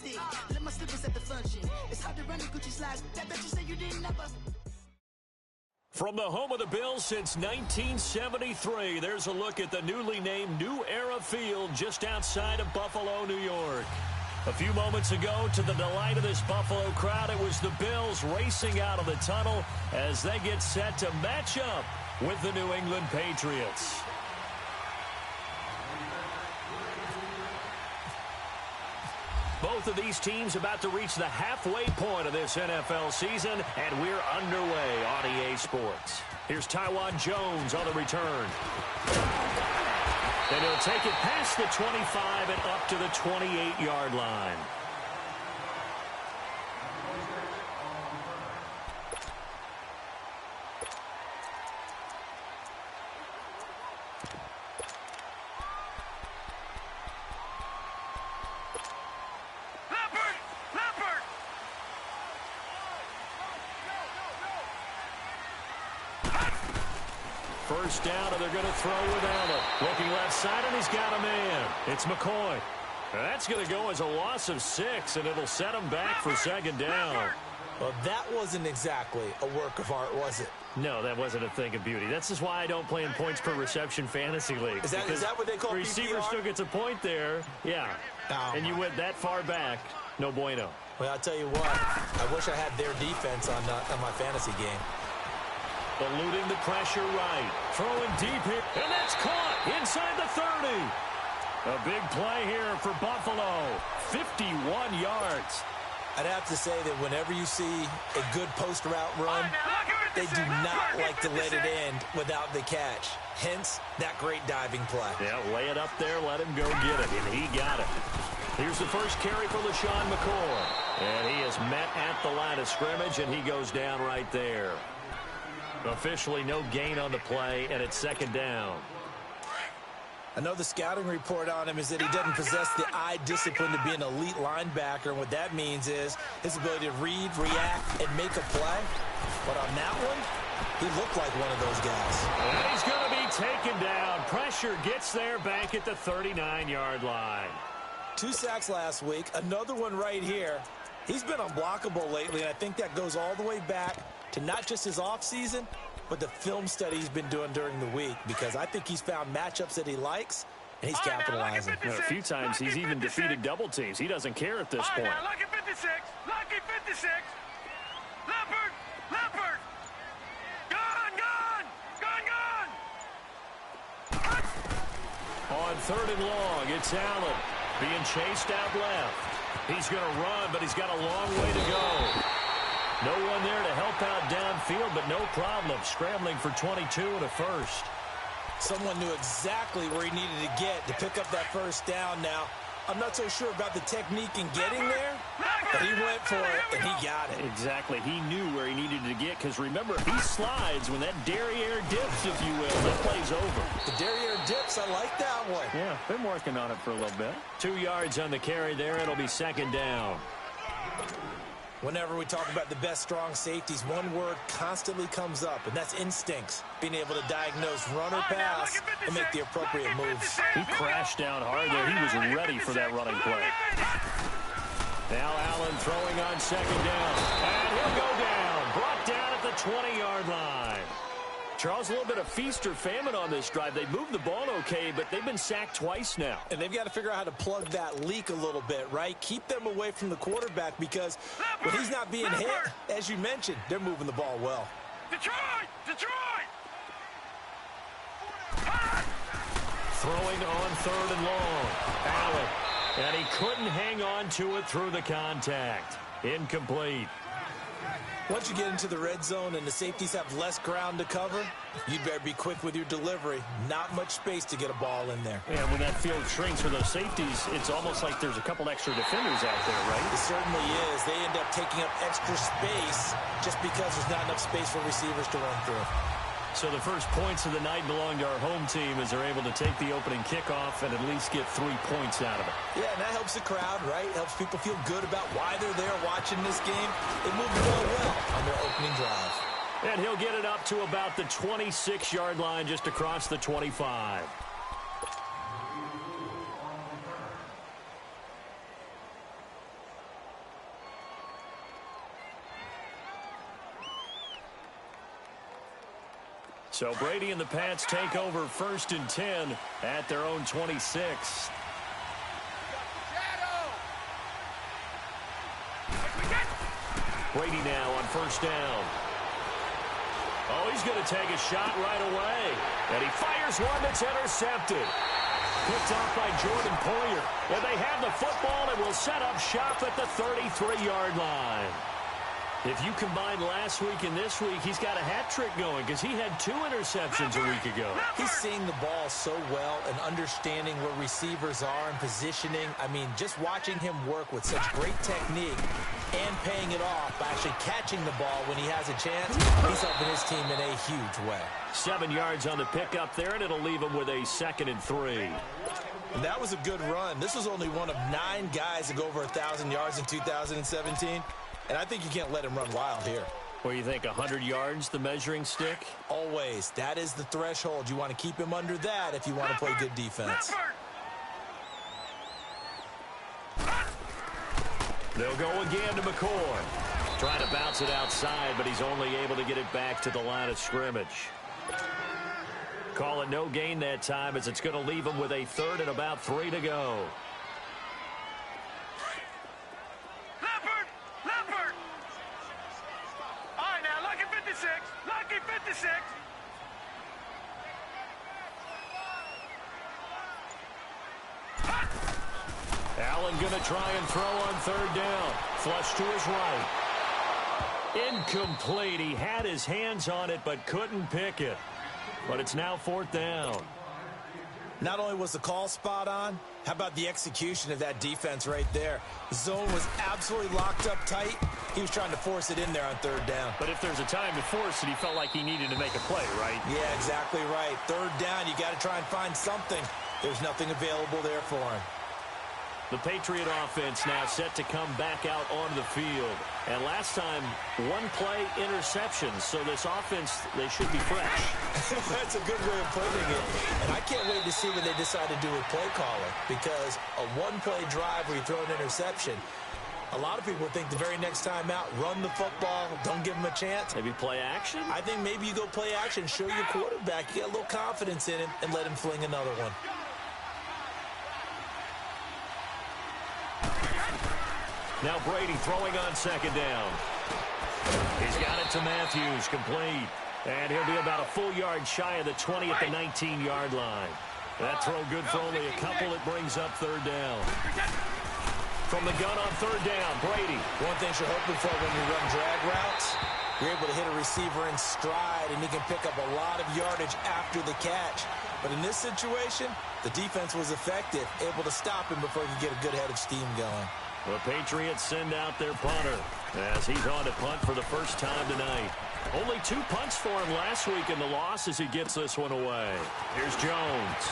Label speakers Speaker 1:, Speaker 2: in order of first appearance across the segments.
Speaker 1: stick. Let my slippers at the function. It's hard to run the Gucci slides. That bet you say you didn't never.
Speaker 2: From the home of the Bills since 1973, there's a look at the newly named New Era Field just outside of Buffalo, New York. A few moments ago, to the delight of this Buffalo crowd, it was the Bills racing out of the tunnel as they get set to match up with the New England Patriots. Both of these teams about to reach the halfway point of this NFL season, and we're underway on EA Sports. Here's Taiwan Jones on the return. And he'll take it past the 25 and up to the 28-yard line. First down, and they're going to throw without him. Looking left side, and he's got a man. It's McCoy. That's going to go as a loss of 6, and it'll set him back for second down.
Speaker 3: Well, that wasn't exactly a work of art, was it?
Speaker 2: No, that wasn't a thing of beauty. That's just why I don't play in points per reception fantasy league.
Speaker 3: Is that what they call
Speaker 2: receiver
Speaker 3: PPR?
Speaker 2: Still gets a point there. Yeah.
Speaker 3: Oh,
Speaker 2: and you went that far back. No bueno.
Speaker 3: Well, I'll tell you what. I wish I had their defense on my fantasy game.
Speaker 2: Eluding the pressure right. Throwing deep here. And that's caught inside the 30. A big play here for Buffalo. 51 yards.
Speaker 3: I'd have to say that whenever you see a good post route run, they do not like to let it end without the catch. Hence, that great diving play.
Speaker 2: Yeah, lay it up there, let him go get it, and he got it. Here's the first carry for LaShawn McCoy. And he is met at the line of scrimmage, and he goes down right there. Officially no gain on the play, and it's second down.
Speaker 3: I know the scouting report on him is that he doesn't possess the eye discipline to be an elite linebacker, and what that means is his ability to read, react, and make a play. But on that one, he looked like one of those guys.
Speaker 2: And he's going to be taken down. Pressure gets there back at the 39-yard line.
Speaker 3: 2 sacks last week, another one right here. He's been unblockable lately, and I think that goes all the way back to not just his offseason, but the film study he's been doing during the week, because I think he's found matchups that he likes, and he's capitalizing.
Speaker 2: A few times he's even defeated double teams. He doesn't care at this point.
Speaker 4: Lucky 56. Lucky 56. Leopard. Leopard. Gone.
Speaker 2: On 3rd and long, it's Allen being chased out left. He's going to run, but he's got a long way to go. No one there to help out downfield, but no problem. Scrambling for 22 and a first.
Speaker 3: Someone knew exactly where he needed to get to pick up that first down. Now, I'm not so sure about the technique in getting there, but he went for it, and he got it.
Speaker 2: Exactly. He knew where he needed to get, because remember, he slides when that derriere dips, if you will. That play's over.
Speaker 3: The derriere dips, I like that one.
Speaker 2: Yeah, been working on it for a little bit. 2 yards on the carry there. It'll be second down.
Speaker 3: Whenever we talk about the best strong safeties, one word constantly comes up, and that's instincts. Being able to diagnose run or pass and make the appropriate moves.
Speaker 2: He crashed down hard there. He was ready for that running play. Now Allen throwing on second down. And he'll go down. Brought down at the 20-yard line. Charles, a little bit of feast or famine on this drive. They moved the ball okay, but they've been sacked twice now.
Speaker 3: And they've got to figure out how to plug that leak a little bit, right? Keep them away from the quarterback, because when he's not being hit, as you mentioned, they're moving the ball well.
Speaker 4: Detroit!
Speaker 2: Throwing on 3rd and long. Allen. And he couldn't hang on to it through the contact. Incomplete.
Speaker 3: Once you get into the red zone and the safeties have less ground to cover, you'd better be quick with your delivery. Not much space to get a ball in there.
Speaker 2: And when that field shrinks for those safeties, it's almost like there's a couple extra defenders out there, right?
Speaker 3: It certainly is. They end up taking up extra space just because there's not enough space for receivers to run through.
Speaker 2: So the first points of the night belong to our home team as they're able to take the opening kickoff and at least get 3 points out of it.
Speaker 3: Yeah, and that helps the crowd, right? Helps people feel good about why they're there watching this game. They moved the ball well on their opening drive.
Speaker 2: And he'll get it up to about the 26-yard line, just across the 25. So Brady and the Pats take over 1st and 10 at their own 26. Brady now on 1st down. Oh, he's going to take a shot right away. And he fires one that's intercepted. Picked off by Jordan Poyer. And they have the football and will set up shop at the 33-yard line. If you combine last week and this week, he's got a hat trick going because he had 2 interceptions a week ago.
Speaker 3: He's seeing the ball so well and understanding where receivers are and positioning. I mean, just watching him work with such great technique and paying it off by actually catching the ball when he has a chance, he's helping his team in a huge way.
Speaker 2: 7 yards on the pickup there, and it'll leave him with a 2nd and 3.
Speaker 3: And that was a good run. This was only one of 9 guys to go over 1,000 yards in 2017. And I think you can't let him run wild here.
Speaker 2: What do you think, 100 yards, the measuring stick?
Speaker 3: Always. That is the threshold. You want to keep him under that if you want to play good defense.
Speaker 2: They'll go again to McCoy. Trying to bounce it outside, but he's only able to get it back to the line of scrimmage. Call it no gain that time as it's going to leave him with a 3rd and about 3 to go.
Speaker 4: Lucky 56.
Speaker 2: Allen going to try and throw on 3rd down. Flush to his right. Incomplete. He had his hands on it but couldn't pick it. But it's now 4th down.
Speaker 3: Not only was the call spot on, how about the execution of that defense right there? The zone was absolutely locked up tight. He was trying to force it in there on 3rd down.
Speaker 2: But if there's a time to force it, he felt like he needed to make a play, right?
Speaker 3: Yeah, exactly right. 3rd down, you got to try and find something. There's nothing available there for him.
Speaker 2: The Patriot offense now set to come back out onto the field. And last time, 1-play interceptions. So this offense, they should be fresh.
Speaker 3: That's a good way of putting it. And I can't wait to see what they decide to do with play calling. Because a 1-play drive where you throw an interception, a lot of people think the very next time out, run the football, don't give him a chance.
Speaker 2: Maybe play action?
Speaker 3: I think maybe you go play action, show your quarterback, you get a little confidence in him, and let him fling another one.
Speaker 2: Now Brady throwing on 2nd down. He's got it to Matthews, complete. And he'll be about a full yard shy of the 20 at the 19-yard line. That throw good for only a couple. It brings up 3rd down. From the gun on 3rd down, Brady.
Speaker 3: One thing you're hoping for when you run drag routes, you're able to hit a receiver in stride, and he can pick up a lot of yardage after the catch. But in this situation, the defense was effective, able to stop him before he could get a good head of steam going.
Speaker 2: The Patriots send out their punter as he's on to punt for the first time tonight. Only 2 punts for him last week in the loss as he gets this one away. Here's Jones.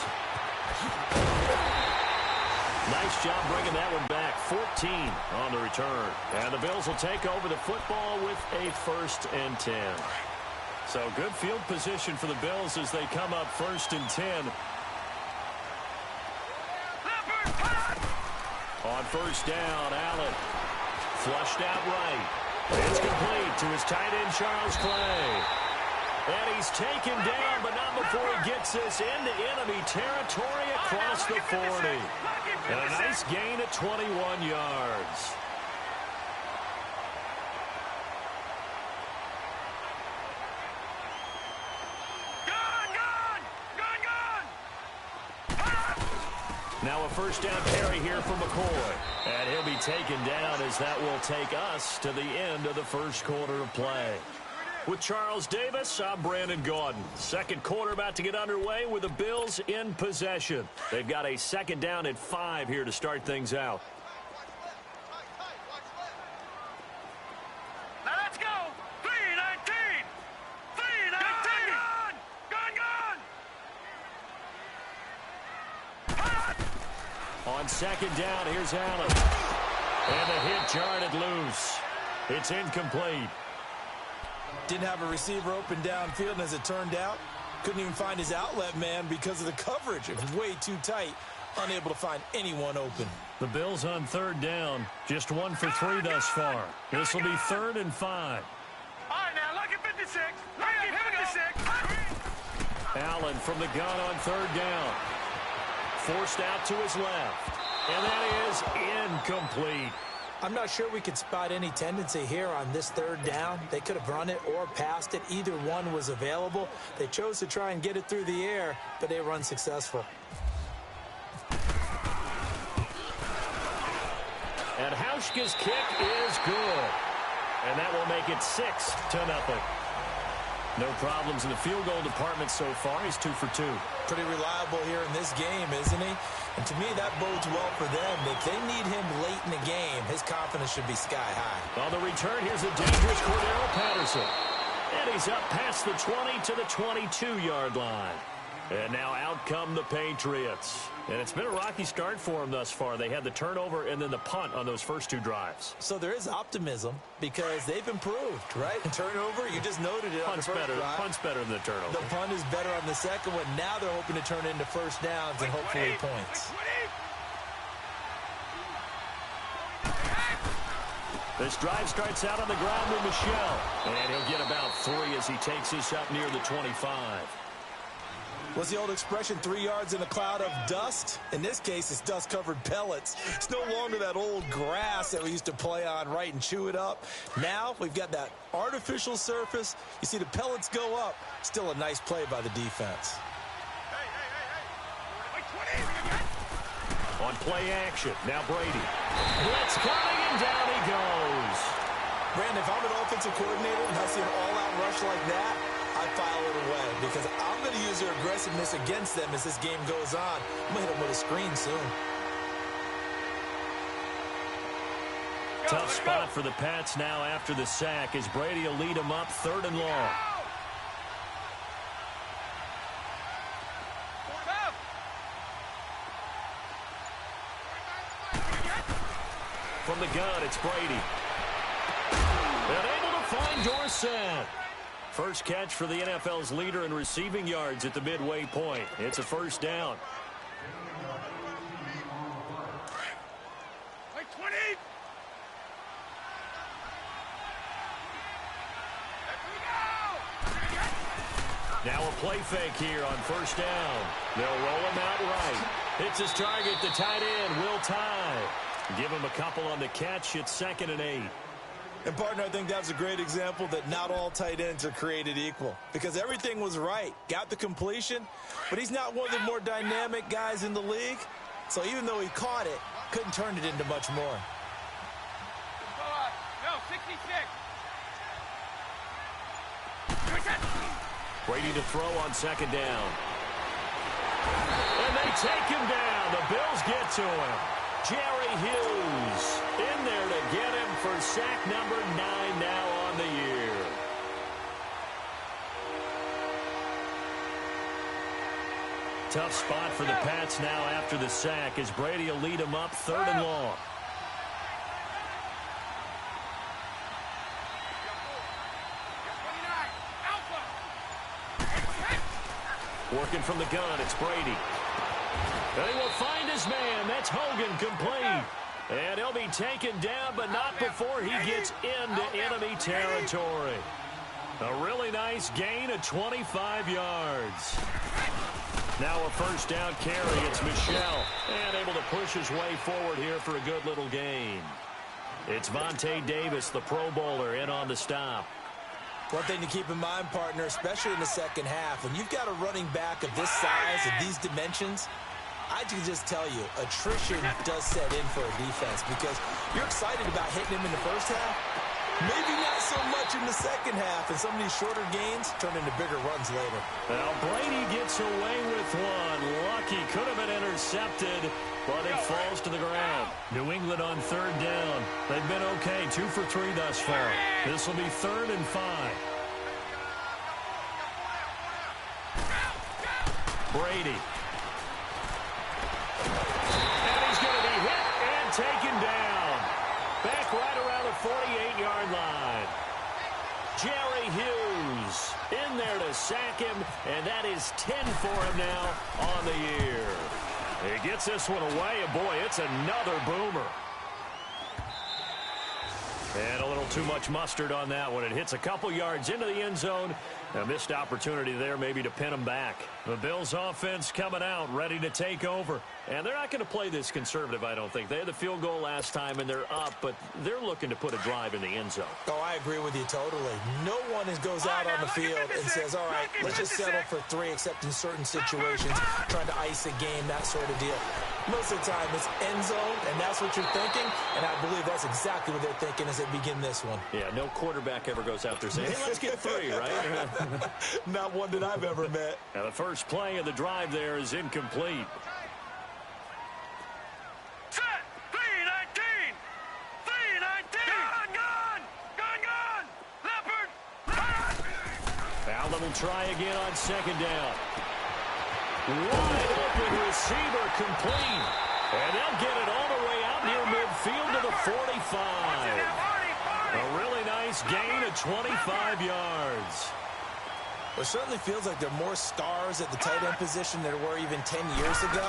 Speaker 2: Nice job bringing that one back. 14 on the return. And the Bills will take over the football with a 1st and 10. So good field position for the Bills as they come up 1st and 10. On 1st down, Allen flushed out right. It's complete to his tight end, Charles Clay. And he's taken down, but not before he gets this into enemy territory across the 40. And a nice gain at 21 yards. Now a 1st down carry here for McCoy. And he'll be taken down as that will take us to the end of the 1st quarter of play. With Charles Davis, I'm Brandon Gaudin. 2nd quarter about to get underway with the Bills in possession. They've got a 2nd down and 5 here to start things out.
Speaker 4: Now let's go. 3-19. 3-19. Gone.
Speaker 2: On 2nd down, here's Allen. And the hit jarred it loose. It's incomplete.
Speaker 3: Didn't have a receiver open downfield, and as it turned out, couldn't even find his outlet man because of the coverage. It was way too tight, unable to find anyone open.
Speaker 2: The Bills on 3rd down, just 1 for 3 thus far. This will be 3rd and 5.
Speaker 4: All right, now, lucky 56. Lucky 56.
Speaker 2: Allen from the gun on third down. Forced out to his left. And that is incomplete.
Speaker 3: I'm not sure we could spot any tendency here on this third down. They could have run it or passed it. Either one was available. They chose to try and get it through the air, but they were unsuccessful.
Speaker 2: And Hauschka's kick is good. And that will make it 6-0. No problems in the field goal department so far. He's 2 for 2.
Speaker 3: Pretty reliable here in this game, isn't he? And to me, that bodes well for them. If they need him late in the game, his confidence should be sky high.
Speaker 2: On the return, here's a dangerous Cordero Patterson. And he's up past the 20 to the 22-yard line. And now out come the Patriots. And it's been a rocky start for them thus far. They had the turnover and then the punt on those first 2 drives.
Speaker 3: So there is optimism because they've improved, right? Turnover, you just noted it on the first drive.
Speaker 2: Punt's better than the turnover.
Speaker 3: The punt is better on the second one. Now they're hoping to turn it into first downs and hopefully points.
Speaker 2: This drive starts out on the ground with Michel. And he'll get about 3 as he takes this up near the 25.
Speaker 3: What's the old expression, 3 yards in a cloud of dust? In this case, it's dust-covered pellets. It's no longer that old grass that we used to play on, right, and chew it up. Now we've got that artificial surface. You see the pellets go up. Still a nice play by the defense.
Speaker 2: On play action, now Brady. Blitz coming, and down he goes.
Speaker 3: Brandon, if I'm an offensive coordinator and I see an all-out rush like that, I file it away because I'm going to use their aggressiveness against them as this game goes on. I'm going to hit them with a screen soon.
Speaker 2: Tough spot for the Pats now after the sack as Brady will lead them up 3rd and long. From the gun, it's Brady. And able to find Dorsett. First catch for the NFL's leader in receiving yards at the midway point. It's a first down. Now a play fake here on first down. They'll roll him out right. Hits his target, the tight end, Will Tye. Give him a couple on the catch. It's 2nd and 8.
Speaker 3: And, partner, I think that was a great example that not all tight ends are created equal because everything was right. Got the completion, but he's not one of the more dynamic guys in the league. So even though he caught it, couldn't turn it into much more.
Speaker 4: No, 66.
Speaker 2: Brady to throw on 2nd down. And they take him down. The Bills get to him. Jerry Hughes in there to get him for sack number 9 now on the year. Tough spot for the Pats now after the sack as Brady will lead them up 3rd and long. Working from the gun, it's Brady. And he will find his man. That's Hogan, complete. And he'll be taken down, but not before he gets into enemy territory. A really nice gain of 25 yards. Now a first down carry. It's Michel. And able to push his way forward here for a good little gain. It's Vontae Davis, the Pro Bowler, in on the stop.
Speaker 3: One thing to keep in mind, partner, especially in the second half, when you've got a running back of this size, of these dimensions, I can just tell you, attrition does set in for a defense because you're excited about hitting him in the first half. Maybe not so much in the second half, and some of these shorter gains turn into bigger runs later.
Speaker 2: Well, Brady gets away with one. Lucky, could have been intercepted, but it falls to the ground. New England on 3rd down. They've been okay, 2 for 3 thus far. This will be 3rd and 5. Brady. And he's going to be hit and taken down. Back right around the 48-yard line. Jerry Hughes in there to sack him, and that is 10 for him now on the year. He gets this one away, and boy, it's another boomer. And a little too much mustard on that one. It hits a couple yards into the end zone. A missed opportunity there maybe to pin them back. The Bills offense coming out, ready to take over. And they're not going to play this conservative, I don't think. They had the field goal last time, and they're up, but they're looking to put a drive in the end zone.
Speaker 3: Oh, I agree with you totally. No one goes out on the field and says, all right, let's just settle for 3, except in certain situations, trying to ice a game, that sort of deal. Most of the time, it's end zone, and that's what you're thinking, and I believe that's exactly what they're thinking as they begin this one.
Speaker 2: Yeah, no quarterback ever goes out there saying, hey, let's get 3, right?
Speaker 3: Not one that I've ever met.
Speaker 2: Now, the first play of the drive there is incomplete.
Speaker 4: Set. 3-19. 3-19. Gone. Leopard.
Speaker 2: Allen will try again on second down. Wide open receiver complete. And they'll get it all the way out near midfield to the 45. A really nice gain of 25 yards.
Speaker 3: Well, it certainly feels like there are more stars at the tight end position than there were even 10 years ago.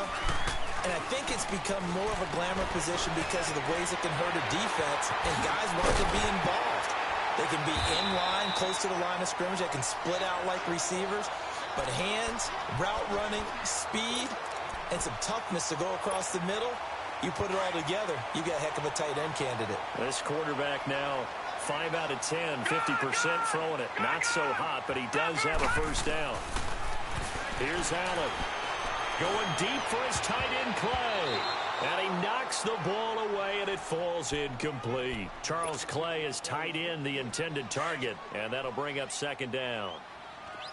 Speaker 3: And I think it's become more of a glamour position because of the ways it can hurt a defense, and guys want to be involved. They can be in line, close to the line of scrimmage. They can split out like receivers. But hands, route running, speed, and some toughness to go across the middle, you put it all together, you got a heck of a tight end candidate.
Speaker 2: This quarterback now 5 out of 10, 50% throwing it. Not so hot, but he does have a first down. Here's Allen. Going deep for his tight end Clay. And he knocks the ball away, and it falls incomplete. Charles Clay is tight end, the intended target, and that'll bring up second down.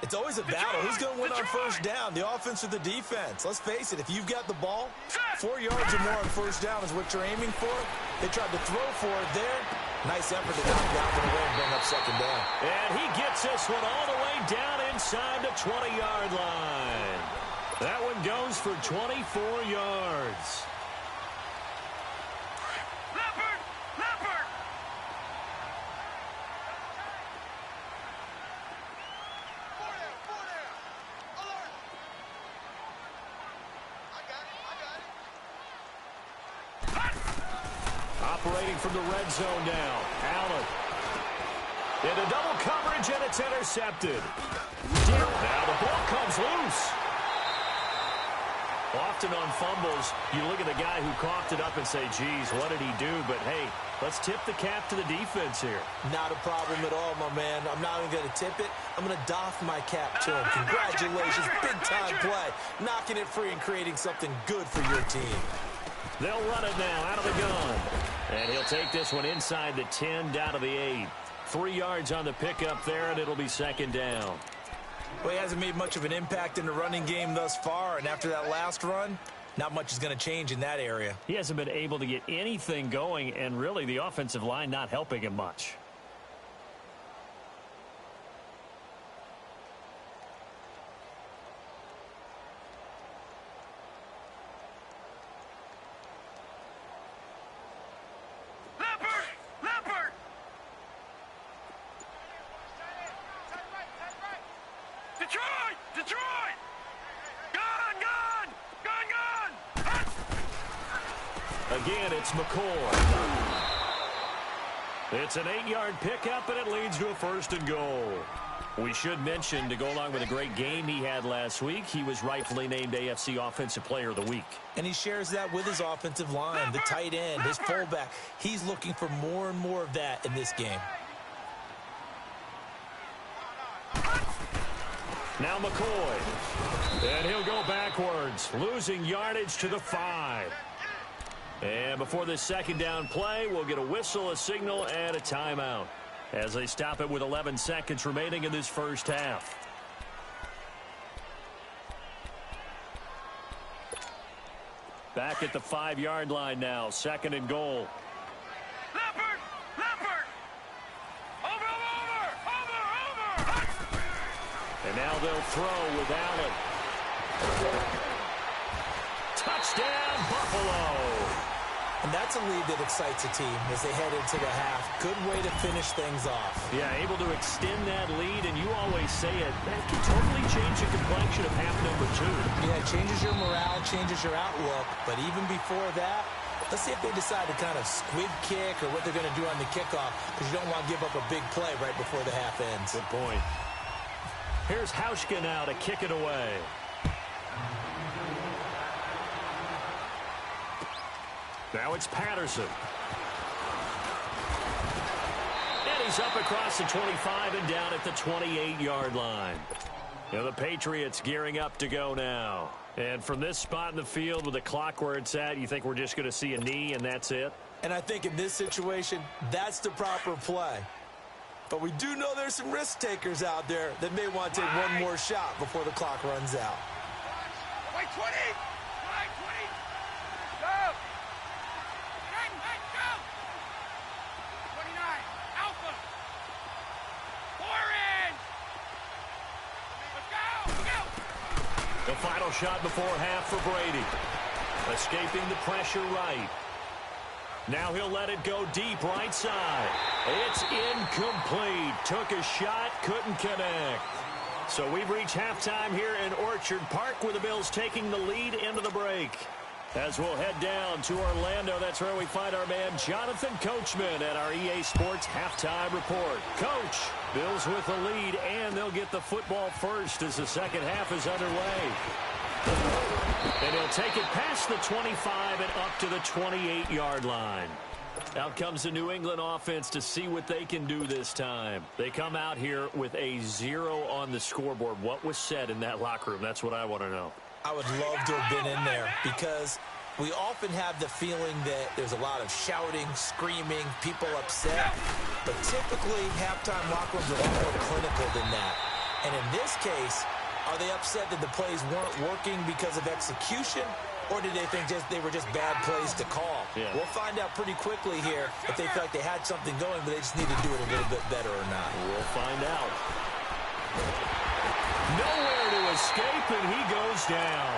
Speaker 3: It's always a battle. Who's going to win on first down, the offense or the defense? Let's face it, if you've got the ball, 4 yards or more on first down is what you're aiming for. They tried to throw for it there. Nice effort to knock down the away and bring up second down.
Speaker 2: And he gets this one all the way down inside the 20-yard line. That one goes for 24 yards.
Speaker 4: Leopard.
Speaker 2: Operating from the red zone now. Allen. Into double coverage, and it's intercepted. Now the ball comes loose. Often on fumbles, you look at the guy who coughed it up and say, geez, what did he do? But, hey, let's tip the cap to the defense here.
Speaker 3: Not a problem at all, my man. I'm not even going to tip it. I'm going to doff my cap to him. Congratulations, big-time play. Knocking it free and creating something good for your team.
Speaker 2: They'll run it now out of the gun. And he'll take this one inside the 10, down to the 8. 3 yards on the pickup there, and it'll be second down.
Speaker 3: Well, he hasn't made much of an impact in the running game thus far, and after that last run, not much is going to change in that area.
Speaker 2: He hasn't been able to get anything going, and really the offensive line not helping him much.
Speaker 4: Leopard. Detroit. Gone.
Speaker 2: Again, it's McCoy. It's an 8-yard pickup, and it leads to a first and goal. We should mention, to go along with a great game he had last week, he was rightfully named AFC Offensive Player of the Week.
Speaker 3: And he shares that with his offensive line, the tight end, his fullback. He's looking for more and more of that in this game.
Speaker 2: Now McCoy. And he'll go backwards, losing yardage to the 5. And before this second down play, we'll get a whistle, a signal, and a timeout as they stop it with 11 seconds remaining in this first half. Back at the 5-yard line now, second and goal.
Speaker 4: Leopard. Over.
Speaker 2: And now they'll throw with Allen. Touchdown, Buffalo.
Speaker 3: And that's a lead that excites a team as they head into the half. Good way to finish things off.
Speaker 2: Yeah, able to extend that lead, and you always say it, that can totally change the complexion of half number 2.
Speaker 3: Yeah, it changes your morale, changes your outlook, but even before that, Let's see if they decide to kind of squib kick or what they're going to do on the kickoff, because you don't want to give up a big play right before the half ends.
Speaker 2: Good point. Here's Hauschka now to kick it away. Now it's Patterson. And he's up across the 25 and down at the 28-yard line. Now the Patriots gearing up to go now. And from this spot in the field with the clock where it's at, you think we're just going to see a knee and that's it?
Speaker 3: And I think in this situation, that's the proper play. But we do know there's some risk takers out there that may want to take one more shot before the clock runs out.
Speaker 4: Wait, 20! Wait, 20! Go! Go! 29, Alpha! 4 in! Let's go! Go!
Speaker 2: The final shot before half for Brady. Escaping the pressure right. Now he'll let it go deep right side. It's incomplete. Took a shot, couldn't connect. So we've reached halftime here in Orchard Park with the Bills taking the lead into the break. As we'll head down to Orlando, that's where we find our man Jonathan Coachman at our EA Sports Halftime Report. Coach, Bills with the lead, and they'll get the football first as the second half is underway. And he'll take it past the 25 and up to the 28-yard line. Out comes the New England offense to see what they can do this time. They come out here with a 0 on the scoreboard. What was said in that locker room? That's what I want to know.
Speaker 3: I would love to have been in there because we often have the feeling that there's a lot of shouting, screaming, people upset. But typically, halftime locker rooms are a lot more clinical than that. And in this case, are they upset that the plays weren't working because of execution? Or did they think they were just bad plays to call?
Speaker 2: Yeah.
Speaker 3: We'll find out pretty quickly here if they feel like they had something going, but they just need to do it a little bit better or not.
Speaker 2: We'll find out. Nowhere to escape, and he goes down.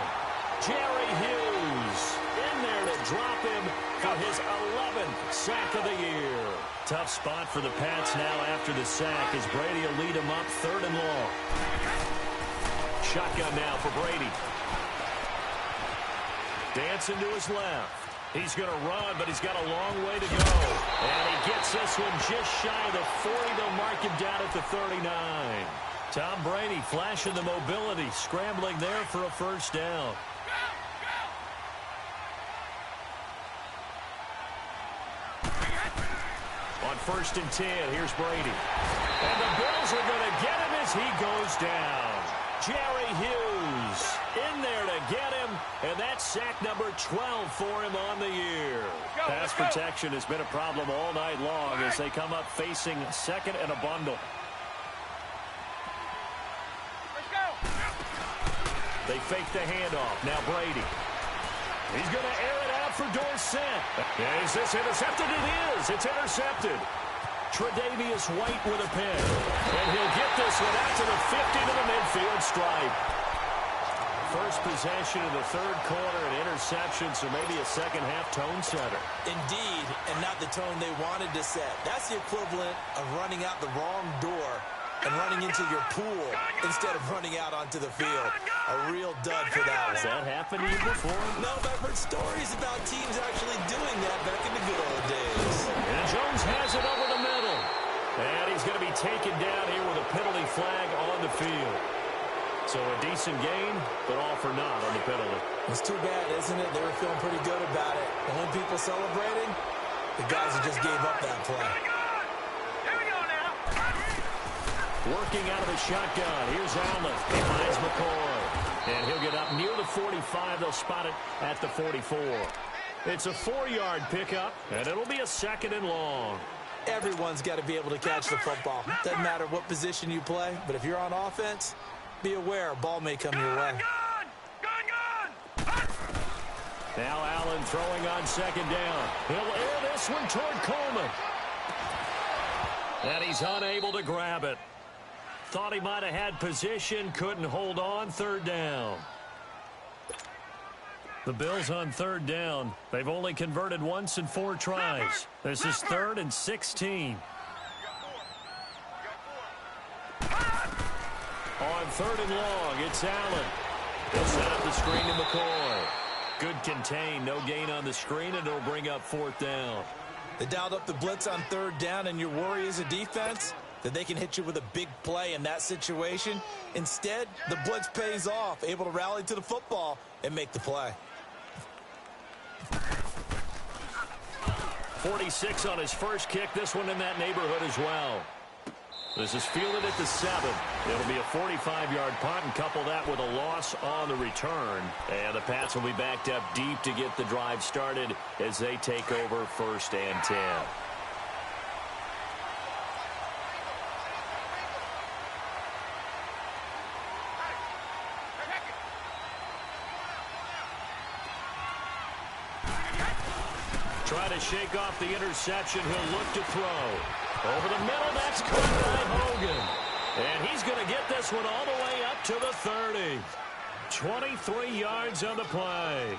Speaker 2: Jerry Hughes in there to drop him for his 11th sack of the year. Tough spot for the Pats now after the sack as Brady will lead him up 3rd and long. Shotgun now for Brady. Dancing to his left. He's going to run, but he's got a long way to go. And he gets this one just shy of the 40. They'll mark him down at the 39. Tom Brady flashing the mobility, scrambling there for a first down. On 1st and 10, here's Brady. And the Bills are going to get him as he goes down. Jerry Hughes in there to get him, and that's sack number 12 for him on the year. Pass protection has been a problem all night long as they come up facing 2nd and a bundle. They fake the handoff. Now Brady. He's going to air it out for Dorsett. Is this intercepted? It is. It's intercepted. Tre'Davious White with a pin. And he'll get this one out to the 50 to the midfield stripe. First possession of the 3rd quarter, an interception, so maybe a second-half tone setter.
Speaker 3: Indeed, and not the tone they wanted to set. That's the equivalent of running out the wrong door and running into your pool instead of running out onto the field. A real dud for that one.
Speaker 2: Has that happened to you before?
Speaker 3: No, but I've heard stories about teams actually doing that back in the good old days.
Speaker 2: And Jones has it over the middle. And he's going to be taken down here with a penalty flag on the field. So a decent gain, but all for naught on the penalty.
Speaker 3: It's too bad, isn't it? They were feeling pretty good about it. The only people celebrating, the guys who just gave up that play.
Speaker 4: Here we go now.
Speaker 2: Working out of the shotgun. Here's Allen. Behind McCoy. And he'll get up near the 45. They'll spot it at the 44. It's a 4-yard pickup, and it'll be a 2nd and long.
Speaker 3: Everyone's got to be able to catch the football. Doesn't matter what position you play, but if you're on offense, be aware a ball may come your way.
Speaker 2: Now Allen throwing on 2nd down. He'll air this one toward Coleman. And he's unable to grab it. Thought he might have had position, couldn't hold on. 3rd down. The Bills on 3rd down. They've only converted once in 4 tries. This is 3rd and 16. On 3rd and long, it's Allen. He'll set up the screen to McCoy. Good contain. No gain on the screen, and it'll bring up 4th down.
Speaker 3: They dialed up the blitz on 3rd down, and your worry as a defense that they can hit you with a big play in that situation. Instead, the blitz pays off, able to rally to the football and make the play.
Speaker 2: 46 on his first kick. This one in that neighborhood as well. This is fielded at the 7. It'll be a 45-yard punt, and couple that with a loss on the return. And the Pats will be backed up deep to get the drive started as they take over 1st and 10. Try to shake off the interception. He'll look to throw. Over the middle, that's caught by Hogan. And he's going to get this one all the way up to the 30. 23 yards on the play.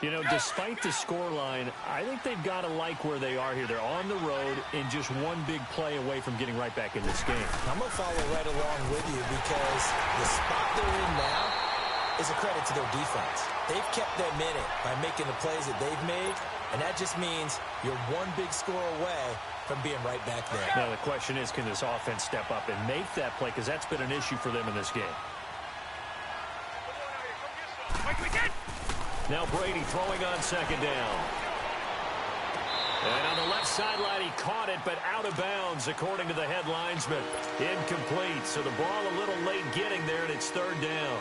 Speaker 2: You know, despite the scoreline, I think they've got to like where they are here. They're on the road and just one big play away from getting right back in this game.
Speaker 3: I'm going to follow right along with you because the spot they're in now is a credit to their defense. They've kept them in it by making the plays that they've made, and that just means you're one big score away from being right back there.
Speaker 2: Now the question is, can this offense step up and make that play? Because that's been an issue for them in this game. Now Brady throwing on 2nd down. And on the left sideline, he caught it, but out of bounds, according to the head linesman. Incomplete. So the ball a little late getting there, and it's 3rd down.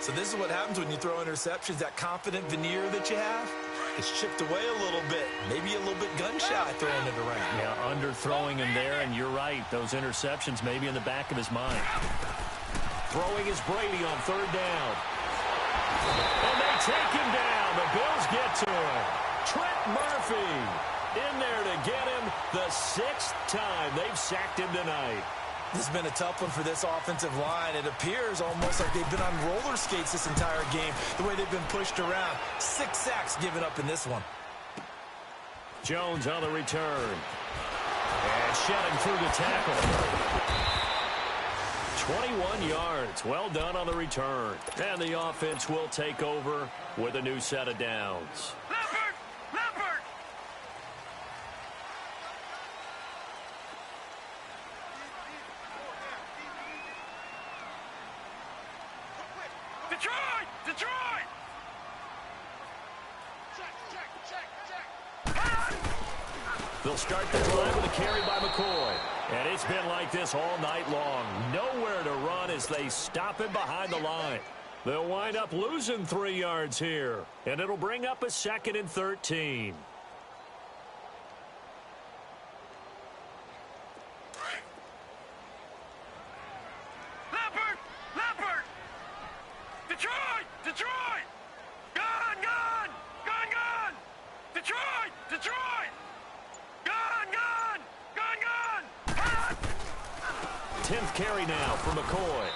Speaker 3: So this is what happens when you throw interceptions. That confident veneer that you have, it's chipped away a little bit. Maybe a little bit gun-shy throwing it around.
Speaker 2: Yeah, underthrowing him there, and you're right. Those interceptions may be in the back of his mind. Throwing is Brady on 3rd down. And they take him down. The Bills get to him. Trent Murphy in there to get him the 6th time they've sacked him tonight.
Speaker 3: This has been a tough one for this offensive line. It appears almost like they've been on roller skates this entire game, the way they've been pushed around. 6 sacks given up in this one.
Speaker 2: Jones on the return. And shedding through the tackle. 21 yards. Well done on the return. And the offense will take over with a new set of downs.
Speaker 4: Detroit!
Speaker 2: They'll start the drive with a carry by McCoy. And it's been like this all night long. Nowhere to run as they stop him behind the line. They'll wind up losing 3 yards here. And it'll bring up a 2nd and 13.
Speaker 4: Detroit! Gone! Detroit! Gone!
Speaker 2: 10th carry now for McCoy.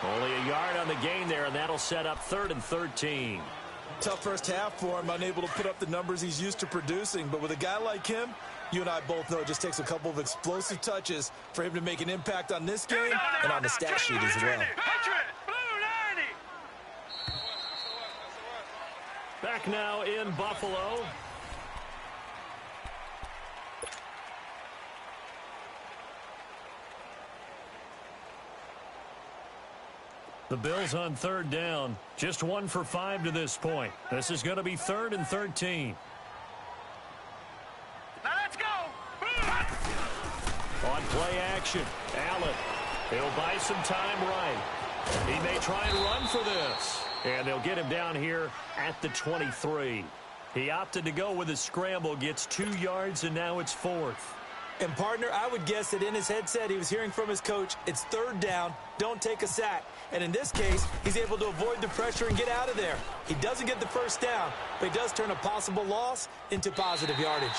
Speaker 2: Only a yard on the gain there, and that'll set up 3rd and 13.
Speaker 3: Tough first half for him, unable to put up the numbers he's used to producing. But with a guy like him, you and I both know it just takes a couple of explosive touches for him to make an impact on this game and on the stat sheet as well.
Speaker 2: Back now in Buffalo. The Bills on 3rd down. Just 1 for 5 to this point. This is going to be 3rd and 13.
Speaker 4: Now let's go.
Speaker 2: On play action, Allen. He'll buy some time right. He may try and run for this. And they'll get him down here at the 23. He opted to go with a scramble, gets 2 yards, and now it's 4th.
Speaker 3: And, partner, I would guess that in his headset he was hearing from his coach, it's 3rd down, don't take a sack. And in this case, he's able to avoid the pressure and get out of there. He doesn't get the first down, but he does turn a possible loss into positive yardage.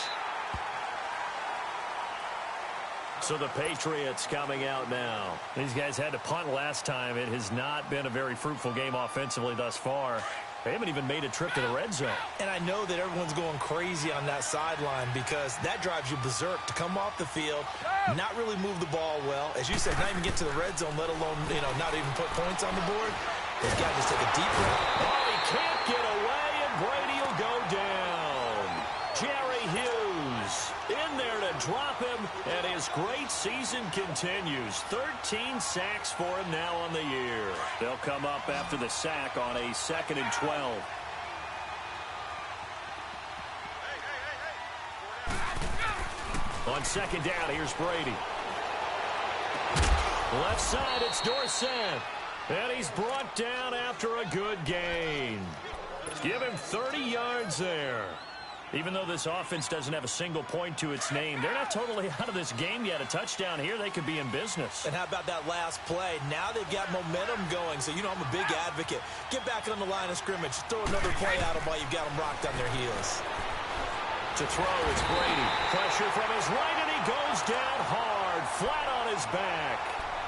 Speaker 2: So the Patriots coming out now. These guys had to punt last time. It has not been a very fruitful game offensively thus far. They haven't even made a trip to the red zone. And
Speaker 3: I know that everyone's going crazy on that sideline because that drives you berserk to come off the field, not really move the ball well. As you said, not even get to the red zone, let alone, not even put points on the board. They've got to just take a deep breath.
Speaker 2: Oh, he can't get away Hughes in there to drop him, and his great season continues. 13 sacks for him now on the year. They'll come up after the sack on a 2nd and 12. On 2nd down, here's Brady. Left side, it's Dorsett. And he's brought down after a good gain. Give him 30 yards there. Even though this offense doesn't have a single point to its name, they're not totally out of this game yet. A touchdown here, they could be in business.
Speaker 3: And how about that last play? Now they've got momentum going, so you know I'm a big advocate. Get back on the line of scrimmage. Throw another play at them while you've got them rocked on their heels.
Speaker 2: To throw, it's Brady. Pressure from his right, and he goes down hard, flat on his back.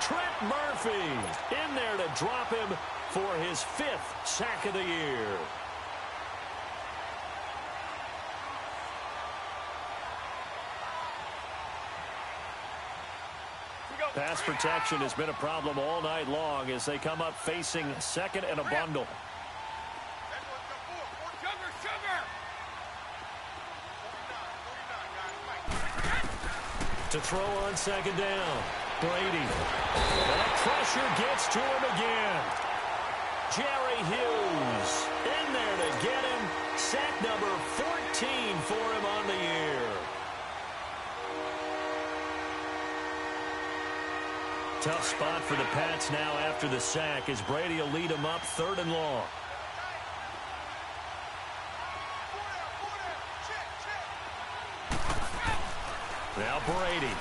Speaker 2: Trent Murphy in there to drop him for his 5th sack of the year. Pass protection has been a problem all night long as they come up facing 2nd and a bundle. To throw on 2nd down. Brady. And the pressure gets to him again. Jerry Hughes in there to get him. Sack number 14 for him on the year. Tough spot for the Pats now after the sack as Brady will lead him up 3rd and long. Now Brady.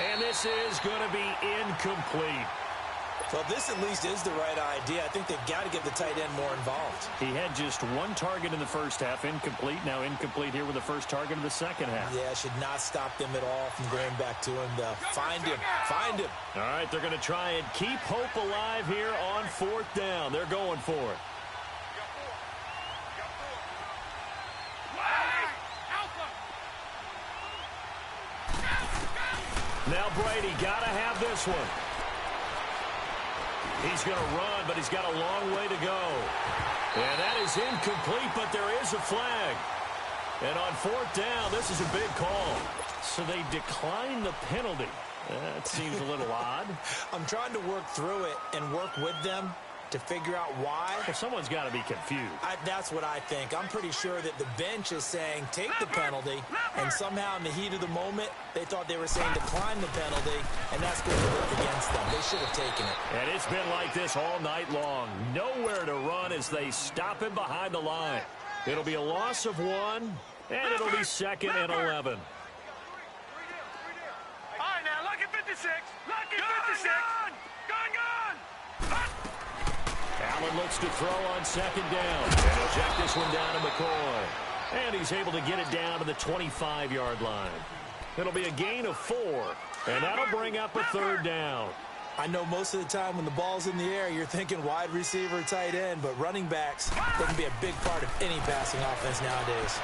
Speaker 2: And this is going to be incomplete.
Speaker 3: Well, this at least is the right idea. I think they've got to get the tight end more involved.
Speaker 2: He had just 1 target in the first half, incomplete. Now incomplete here with the first target of the second half.
Speaker 3: Yeah, should not stop them at all from going back to him, though. Find him. Find him.
Speaker 2: All right, they're going to try and keep hope alive here on 4th down. They're going for it. Now Brady got to have this one. He's going to run, but he's got a long way to go. And that is incomplete, but there is a flag. And on 4th down, this is a big call. So they decline the penalty. That seems a little odd.
Speaker 3: I'm trying to work through it and work with them to figure out why.
Speaker 2: Well, someone's got to be confused.
Speaker 3: That's what I think. I'm pretty sure that the bench is saying take the penalty, and somehow in the heat of the moment, they thought they were saying decline the penalty, and that's going to work against them. They should have taken it.
Speaker 2: And it's been like this all night long. Nowhere to run as they stop him behind the line. It'll be a loss of 1, and it'll be 2nd and 11.
Speaker 4: All right, now, look at 56. Look at 56. Gone.
Speaker 2: Allen looks to throw on 2nd down. And he'll check this one down to McCoy. And he's able to get it down to the 25-yard line. It'll be a gain of 4. And that'll bring up a 3rd down.
Speaker 3: I know most of the time when the ball's in the air, you're thinking wide receiver, tight end, but running backs, they can be a big part of any passing offense nowadays.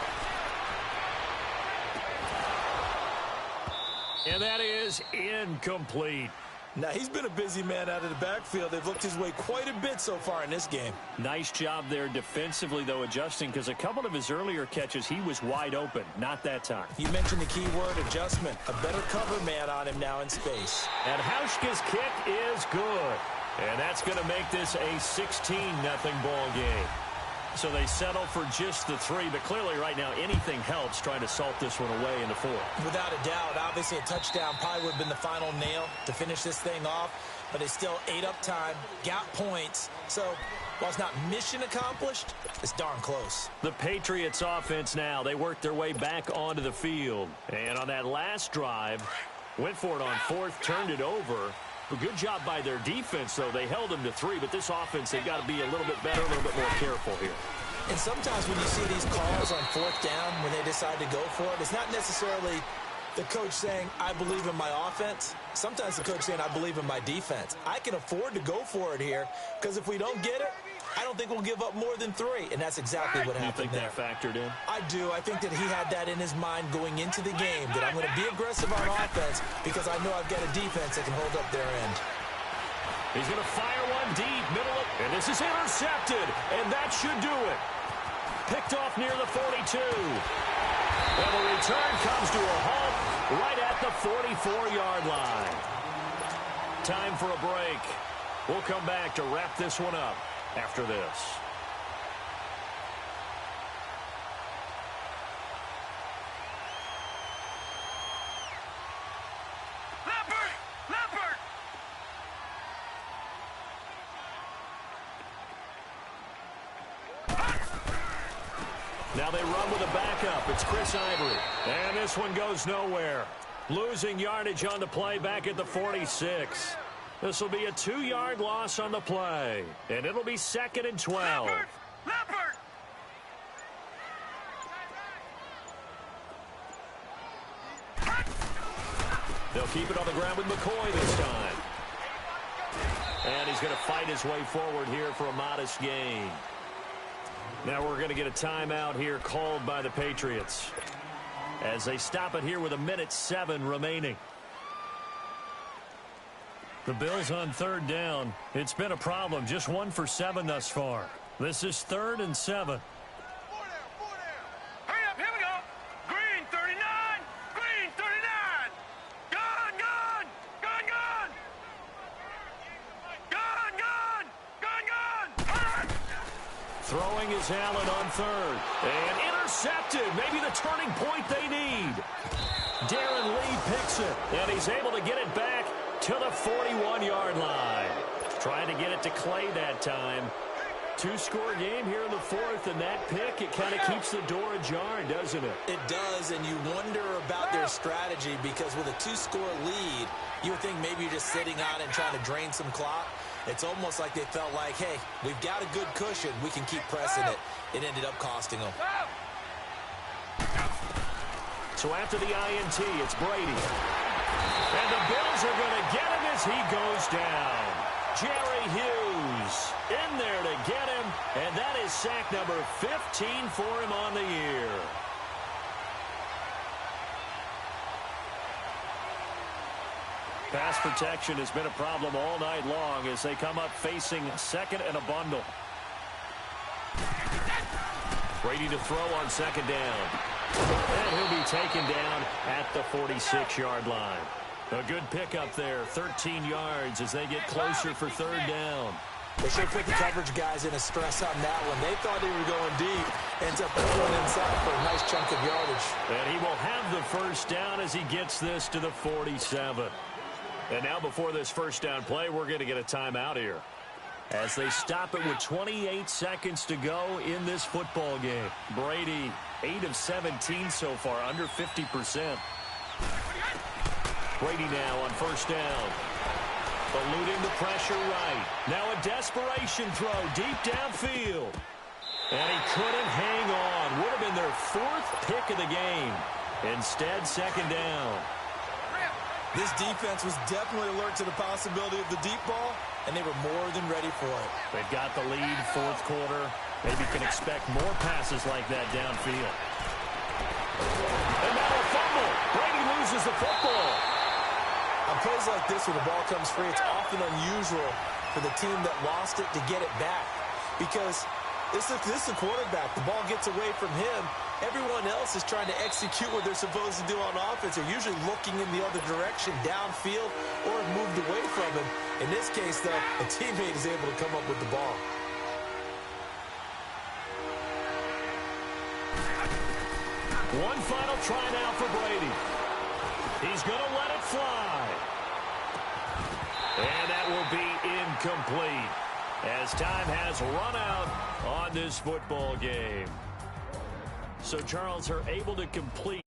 Speaker 2: And that is incomplete.
Speaker 3: Now, he's been a busy man out of the backfield. They've looked his way quite a bit so far in this game.
Speaker 2: Nice job there defensively, though, adjusting, because a couple of his earlier catches, he was wide open. Not that time.
Speaker 3: You mentioned the key word, adjustment. A better cover man on him now in space.
Speaker 2: And Hauschka's kick is good. And that's going to make this a 16-0 ball game. So they settle for just the 3, but clearly right now anything helps trying to salt this one away in the 4th.
Speaker 3: Without a doubt, obviously a touchdown probably would have been the final nail to finish this thing off, but they still ate up time, got points. So while it's not mission accomplished, it's darn close.
Speaker 2: The Patriots offense now, they worked their way back onto the field. And on that last drive, went for it on 4th, turned it over. A good job by their defense, though. They held them to 3, but this offense, they've got to be a little bit better, a little bit more careful here.
Speaker 3: And sometimes when you see these calls on 4th down, when they decide to go for it, it's not necessarily the coach saying, I believe in my offense. Sometimes the coach saying, I believe in my defense. I can afford to go for it here, because if we don't get it, I don't think we'll give up more than 3, and that's exactly what happened there.
Speaker 2: You think that factored in?
Speaker 3: I do. I think that he had that in his mind going into the game, that I'm going to be aggressive on offense because I know I've got a defense that can hold up their end.
Speaker 2: He's going to fire one deep, middle of, and this is intercepted, and that should do it. picked off near the 42. And the return comes to a halt right at the 44-yard line. Time for a break. We'll come back to wrap this one up after this. Now they run with a backup. It's Chris Ivory. And this one goes nowhere. Losing yardage on the play back at the 46. This will be a 2-yard loss on the play. And it'll be 2nd and 12.
Speaker 4: Leopard!
Speaker 2: They'll keep it on the ground with McCoy this time. And he's going to fight his way forward here for a modest gain. Now we're going to get a timeout here called by the Patriots as they stop it here with 1:07 remaining. The Bills on 3rd down. It's been a problem. Just 1 for 7 thus far. This is 3rd and 7.
Speaker 4: Hurry up, here we go. Green 39, green 39. Gun, gun, gun, gun. Gun, gun, gun, gun.
Speaker 2: Throwing is Allen on 3rd. And intercepted. Maybe the turning point they need. Darren Lee picks it. And he's able to get it back to the 41-yard line. Trying to get it to Clay that time. 2-score game here in the 4th, and that pick, it kind of keeps the door ajar, doesn't it?
Speaker 3: It does, and you wonder about their strategy because with a 2-score lead, you would think maybe you're just sitting out and trying to drain some clock. It's almost like they felt like, hey, we've got a good cushion. We can keep pressing it. It ended up costing them.
Speaker 2: So after the INT, it's Brady. And the Bills are going to get him as he goes down. Jerry Hughes in there to get him, and that is sack number 15 for him on the year. Pass protection has been a problem all night long as they come up facing 2nd and a bundle. Brady to throw on 2nd down. And he'll be taken down at the 46-yard line. A good pickup there, 13 yards as they get closer for 3rd down.
Speaker 3: They should put the coverage guys in a stress on that one. They thought they were going deep. Ends up going inside for a nice chunk of yardage.
Speaker 2: And he will have the 1st down as he gets this to the 47. And now before this 1st down play, we're going to get a timeout here as they stop it with 28 seconds to go in this football game. Brady, 8 of 17 so far, under 50%. Brady now on 1st down. Eluding the pressure right. Now a desperation throw deep downfield. And he couldn't hang on. Would have been their 4th pick of the game. Instead, 2nd down.
Speaker 3: This defense was definitely alert to the possibility of the deep ball, and they were more than ready for it.
Speaker 2: They've got the lead, 4th quarter. Maybe can expect more passes like that downfield. And now a fumble. Brady loses the football.
Speaker 3: On plays like this where the ball comes free, it's often unusual for the team that lost it to get it back. Because this is the quarterback. The ball gets away from him. Everyone else is trying to execute what they're supposed to do on offense. They're usually looking in the other direction, downfield, or moved away from him. In this case, though, a teammate is able to come up with the ball.
Speaker 2: One final try now for Brady. He's going to let it fly. And that will be incomplete as time has run out on this football game. So Charles are able to complete